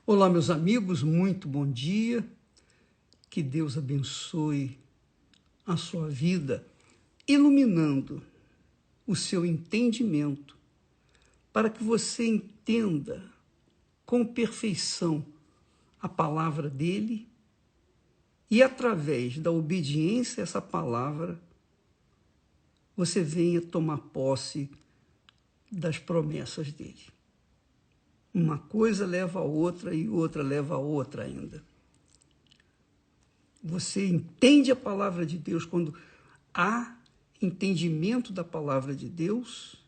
Olá, meus amigos, muito bom dia. Que Deus abençoe a sua vida, iluminando o seu entendimento, para que você entenda com perfeição a palavra dele e, através da obediência a essa palavra, você venha tomar posse das promessas dele. Uma coisa leva a outra e outra leva a outra ainda. Você entende a palavra de Deus quando há entendimento da palavra de Deus,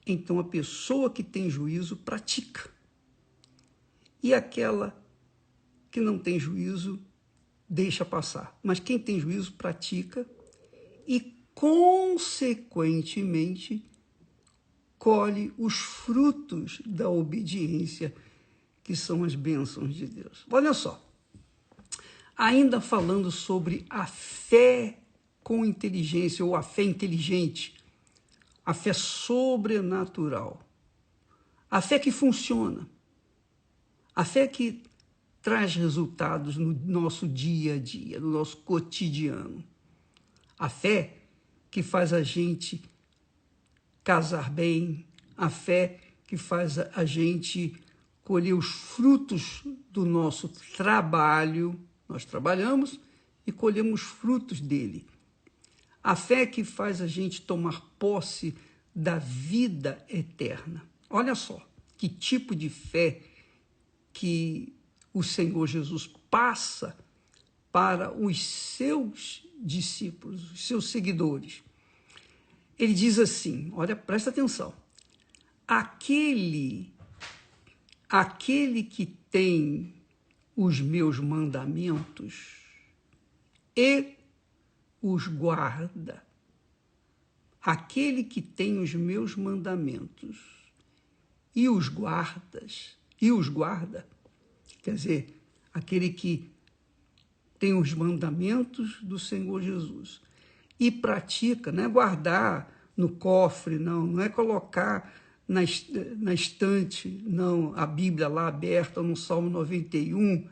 então a pessoa que tem juízo pratica. E aquela que não tem juízo deixa passar. Mas quem tem juízo pratica e, consequentemente, colhe os frutos da obediência, que são as bênçãos de Deus. Olha só, ainda falando sobre a fé com inteligência, ou a fé inteligente, a fé sobrenatural, a fé que funciona, a fé que traz resultados no nosso dia a dia, no nosso cotidiano, a fé que faz a gente casar bem, a fé que faz a gente colher os frutos do nosso trabalho. Nós trabalhamos e colhemos frutos dele. A fé que faz a gente tomar posse da vida eterna. Olha só que tipo de fé que o Senhor Jesus passa para os seus discípulos, os seus seguidores. Ele diz assim, olha, presta atenção, aquele que tem os meus mandamentos e os guarda, aquele que tem os meus mandamentos e os guarda, quer dizer, aquele que tem os mandamentos do Senhor Jesus e pratica, não é guardar no cofre, não é colocar na estante, não, a Bíblia lá aberta no Salmo 91,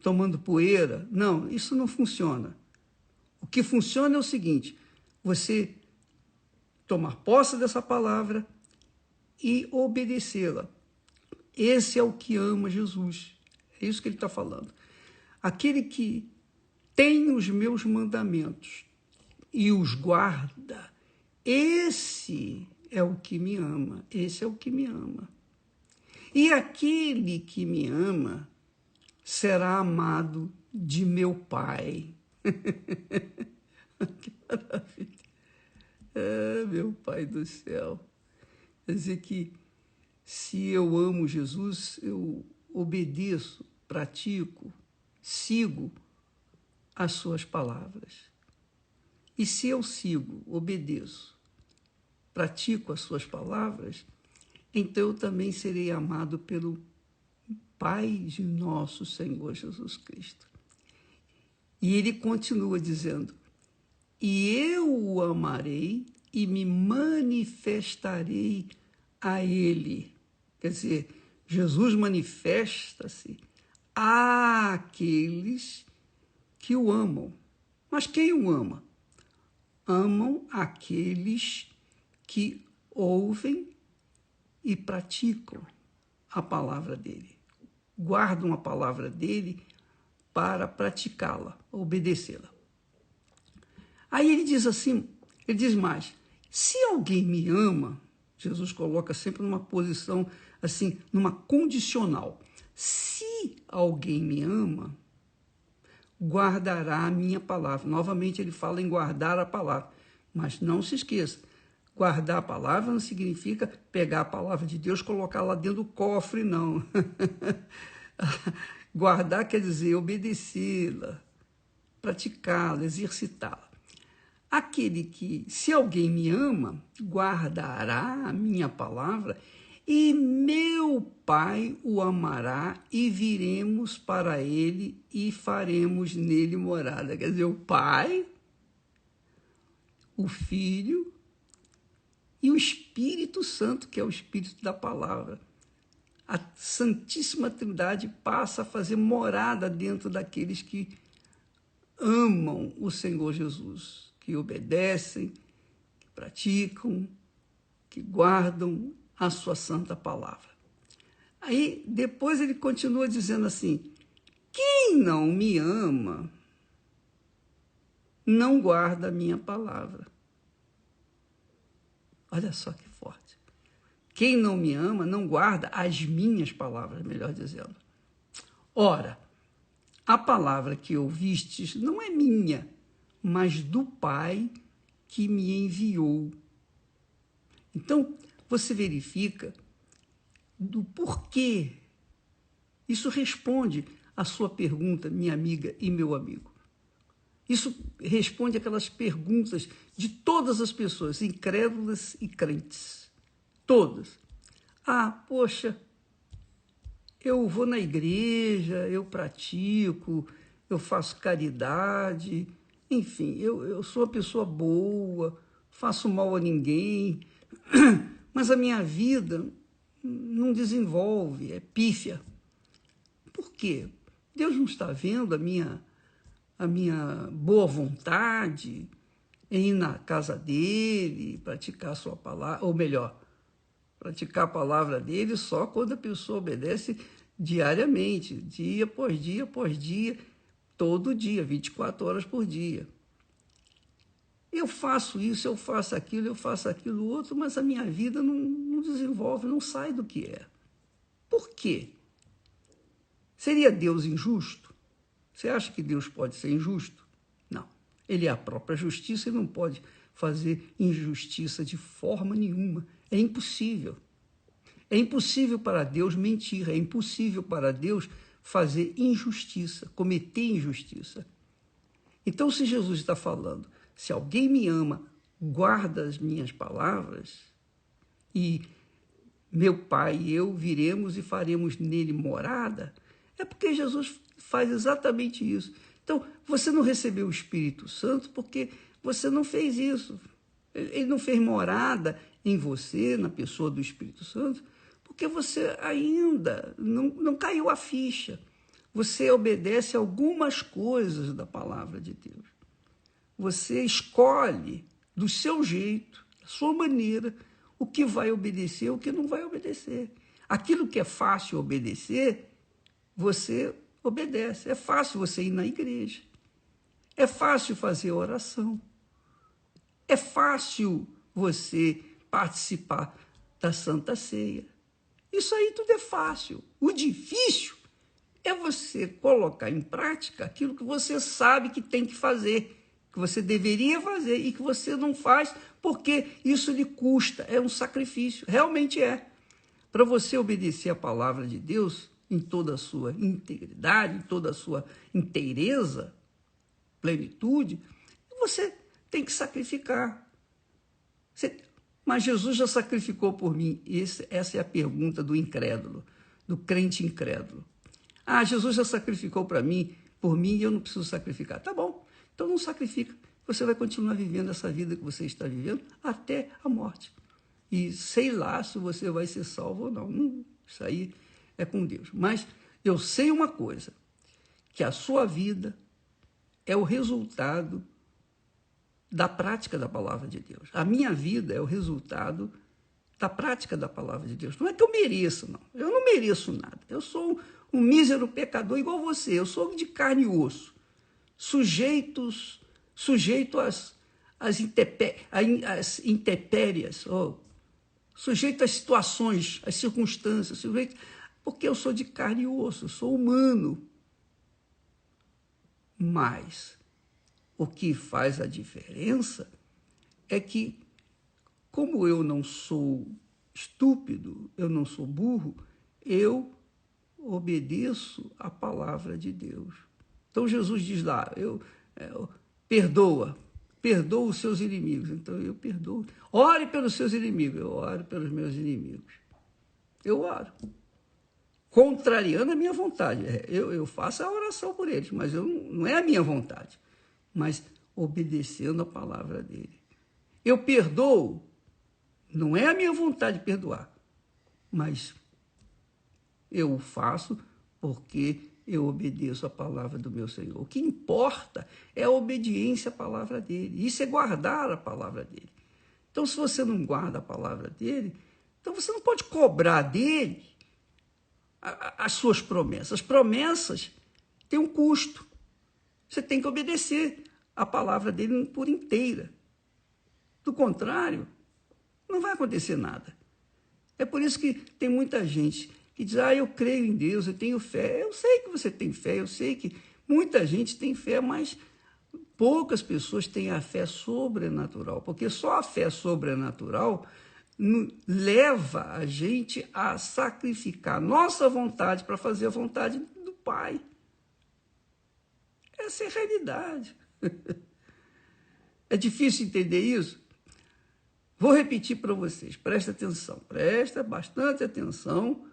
tomando poeira. Não, isso não funciona. O que funciona é o seguinte, você tomar posse dessa palavra e obedecê-la. Esse é o que ama Jesus. É isso que ele está falando. Aquele que tem os meus mandamentos e os guarda, esse é o que me ama, esse é o que me ama. E aquele que me ama será amado de meu Pai. Que maravilha! Meu Pai do céu. Quer dizer que se eu amo Jesus, eu obedeço, pratico, sigo as suas palavras. E se eu sigo, obedeço, pratico as suas palavras, então eu também serei amado pelo Pai de nosso Senhor Jesus Cristo. E ele continua dizendo, e eu o amarei e me manifestarei a ele. Quer dizer, Jesus manifesta-se àqueles que o amam. Mas quem o ama? Amam aqueles que ouvem e praticam a palavra dele. Guardam a palavra dele para praticá-la, obedecê-la. Aí ele diz assim, ele diz mais, se alguém me ama, Jesus coloca sempre numa posição assim, numa condicional. Se alguém me ama, guardará a minha palavra. Novamente ele fala em guardar a palavra, mas não se esqueça, guardar a palavra não significa pegar a palavra de Deus e colocar lá dentro do cofre, não. Guardar quer dizer obedecê-la, praticá-la, exercitá-la. Aquele que, se alguém me ama, guardará a minha palavra, e meu Pai o amará, e viremos para ele e faremos nele morada. Quer dizer, o Pai, o Filho e o Espírito Santo, que é o Espírito da palavra. a Santíssima Trindade passa a fazer morada dentro daqueles que amam o Senhor Jesus, que obedecem, que praticam, que guardam a sua santa palavra. Aí, depois ele continua dizendo assim, quem não me ama, não guarda a minha palavra. Olha só que forte. Quem não me ama, não guarda as minhas palavras, melhor dizendo. Ora, a palavra que ouvistes não é minha, mas do Pai que me enviou. Então, você verifica do porquê. Isso responde à sua pergunta, minha amiga e meu amigo. Isso responde aquelas perguntas de todas as pessoas, incrédulas e crentes. Todas. Ah, poxa, eu vou na igreja, eu pratico, eu faço caridade, enfim, eu sou uma pessoa boa, faço mal a ninguém, mas a minha vida não desenvolve, é pífia. Por quê? Deus não está vendo a minha boa vontade em ir na casa dele, praticar a sua palavra, ou melhor, praticar a palavra dele só quando a pessoa obedece diariamente, dia após dia, todo dia, 24 horas por dia. Eu faço isso, eu faço aquilo outro, mas a minha vida não desenvolve, não sai do que é. Por quê? Seria Deus injusto? Você acha que Deus pode ser injusto? Não. Ele é a própria justiça e não pode fazer injustiça de forma nenhuma. É impossível. É impossível para Deus mentir, é impossível para Deus fazer injustiça, cometer injustiça. Então, se Jesus está falando, se alguém me ama, guarda as minhas palavras, e meu Pai e eu viremos e faremos nele morada, é porque Jesus faz exatamente isso. Então, você não recebeu o Espírito Santo porque você não fez isso. Ele não fez morada em você, na pessoa do Espírito Santo, porque você ainda não caiu a ficha. Você obedece algumas coisas da palavra de Deus. Você escolhe do seu jeito, da sua maneira, o que vai obedecer e o que não vai obedecer. Aquilo que é fácil obedecer, você obedece. É fácil você ir na igreja. É fácil fazer oração. É fácil você participar da Santa Ceia. Isso aí tudo é fácil. O difícil é você colocar em prática aquilo que você sabe que tem que fazer, que você deveria fazer e que você não faz porque isso lhe custa. É um sacrifício. Realmente é. Para você obedecer a palavra de Deus em toda a sua integridade, em toda a sua inteireza, plenitude, você tem que sacrificar. Mas Jesus já sacrificou por mim. Essa é a pergunta do incrédulo, do crente incrédulo. Ah, Jesus já sacrificou por mim e eu não preciso sacrificar. Tá bom, então não sacrifica. Você vai continuar vivendo essa vida que você está vivendo até a morte. E sei lá se você vai ser salvo ou não. Isso aí é com Deus. Mas eu sei uma coisa, que a sua vida é o resultado da prática da palavra de Deus. A minha vida é o resultado da prática da palavra de Deus. Não é que eu mereça, não. Eu não mereço nada. Eu sou um mísero pecador igual você. Eu sou de carne e osso, sujeito às intempéries, sujeito às situações, às circunstâncias, porque eu sou de carne e osso, eu sou humano. Mas o que faz a diferença é que, como eu não sou estúpido, eu não sou burro, eu obedeço a palavra de Deus. Então Jesus diz lá, perdoa os seus inimigos. Então eu perdoo. Ore pelos seus inimigos, eu oro pelos meus inimigos. Eu oro. Contrariando a minha vontade. Eu faço a oração por eles, mas não é a minha vontade. Mas obedecendo a palavra dele. Eu perdoo, não é a minha vontade de perdoar, mas Eu o faço porque eu obedeço a palavra do meu Senhor. O que importa é a obediência à palavra dele. Isso é guardar a palavra dele. Então, se você não guarda a palavra dele, então você não pode cobrar dele as suas promessas. As promessas têm um custo. Você tem que obedecer a palavra dele por inteira. Do contrário, não vai acontecer nada. É por isso que tem muita gente que diz, eu creio em Deus, eu tenho fé. Eu sei que você tem fé, eu sei que muita gente tem fé, mas poucas pessoas têm a fé sobrenatural, porque só a fé sobrenatural leva a gente a sacrificar nossa vontade para fazer a vontade do Pai. Essa é a realidade. É difícil entender isso? Vou repetir para vocês, presta atenção, presta bastante atenção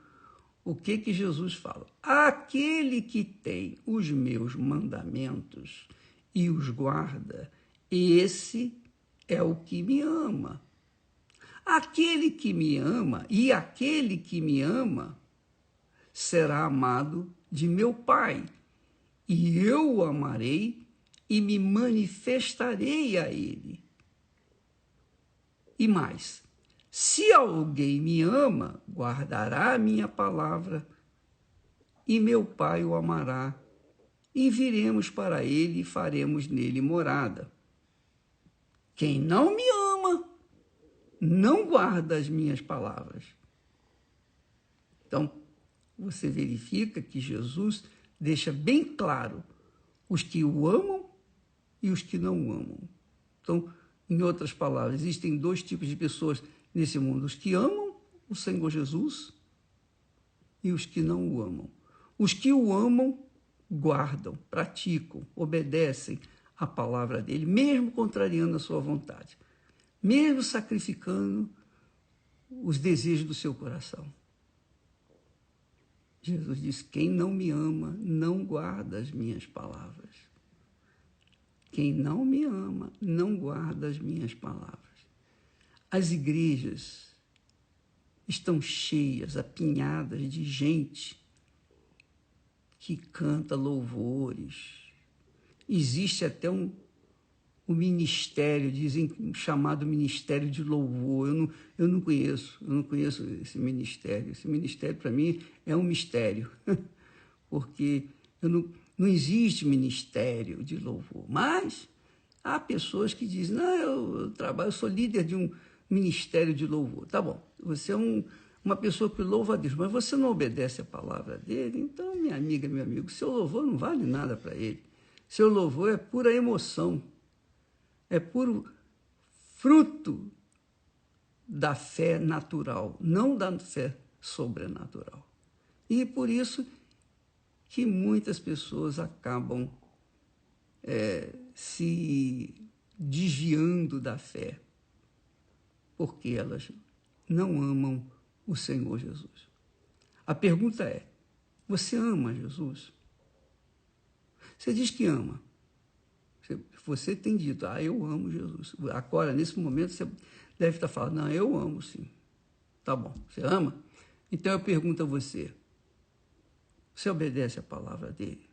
o que Jesus fala. Aquele que tem os meus mandamentos e os guarda, esse é o que me ama. Aquele que me ama e aquele que me ama será amado de meu Pai, e eu o amarei e me manifestarei a ele. E mais, se alguém me ama, guardará a minha palavra, e meu Pai o amará, e viremos para ele e faremos nele morada. Quem não me ama, não guarda as minhas palavras. Então, você verifica que Jesus deixa bem claro os que o amam e os que não o amam. Então, em outras palavras, existem dois tipos de pessoas nesse mundo: os que amam o Senhor Jesus e os que não o amam. Os que o amam guardam, praticam, obedecem a palavra dele, mesmo contrariando a sua vontade, mesmo sacrificando os desejos do seu coração. Jesus diz: quem não me ama, não guarda as minhas palavras. Quem não me ama, não guarda as minhas palavras. As igrejas estão cheias, apinhadas de gente que canta louvores. Existe até um ministério, dizem, chamado Ministério de Louvor. Eu não conheço esse ministério. Esse ministério, para mim, é um mistério, porque não existe ministério de louvor. Mas há pessoas que dizem: não, eu sou líder de um ministério de louvor. Tá bom, você é uma pessoa que louva a Deus, mas você não obedece a palavra dele, então, minha amiga, meu amigo, seu louvor não vale nada para ele. Seu louvor é pura emoção, é puro fruto da fé natural, não da fé sobrenatural. E por isso que muitas pessoas acabam se desviando da fé, porque elas não amam o Senhor Jesus. A pergunta é: você ama Jesus? Você diz que ama. Você tem dito: eu amo Jesus. Agora, nesse momento, você deve estar falando: não, eu amo sim. Tá bom, você ama? Então eu pergunto a você: você obedece a palavra dele?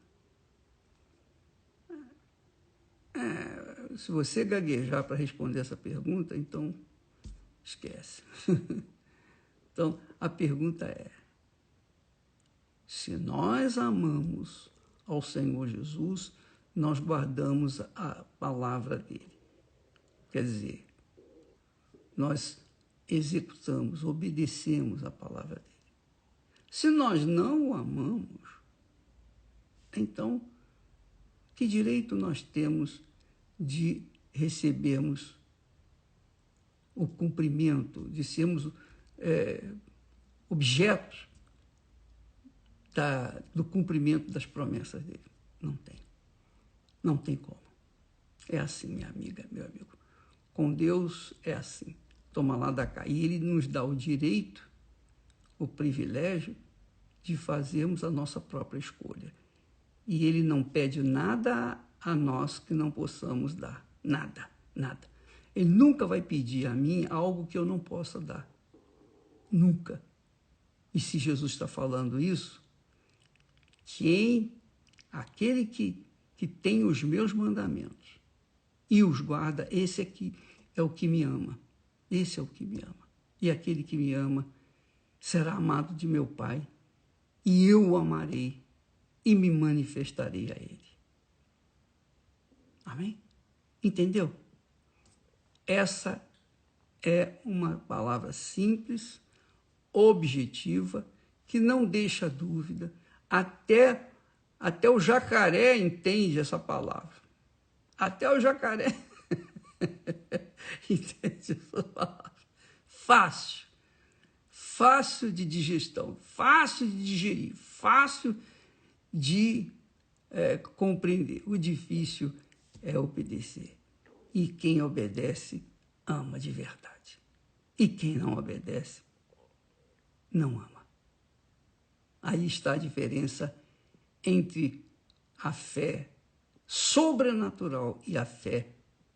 Se você gaguejar para responder essa pergunta, então esquece. Então, a pergunta é: se nós amamos ao Senhor Jesus, nós guardamos a palavra dele. Quer dizer, nós executamos, obedecemos a palavra dele. Se nós não o amamos, então, que direito nós temos de recebermos o cumprimento, de sermos objetos do cumprimento das promessas dele? Não tem. Não tem como. É assim, minha amiga, meu amigo. Com Deus é assim. Toma lá da cá. E ele nos dá o direito, o privilégio de fazermos a nossa própria escolha. E ele não pede nada a nós que não possamos dar. Nada, nada. Ele nunca vai pedir a mim algo que eu não possa dar. Nunca. E se Jesus está falando isso, aquele que tem os meus mandamentos e os guarda, esse aqui é o que me ama. Esse é o que me ama. E aquele que me ama será amado de meu Pai, e eu o amarei e me manifestarei a ele. Amém? Entendeu? Essa é uma palavra simples, objetiva, que não deixa dúvida. Até o jacaré entende essa palavra. Até o jacaré entende essa palavra. Fácil de digestão, fácil de digerir, fácil de compreender. O difícil é obedecer. E quem obedece, ama de verdade. E quem não obedece, não ama. Aí está a diferença entre a fé sobrenatural e a fé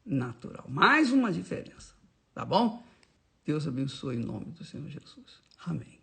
natural. Mais uma diferença, tá bom? Deus abençoe em nome do Senhor Jesus. Amém.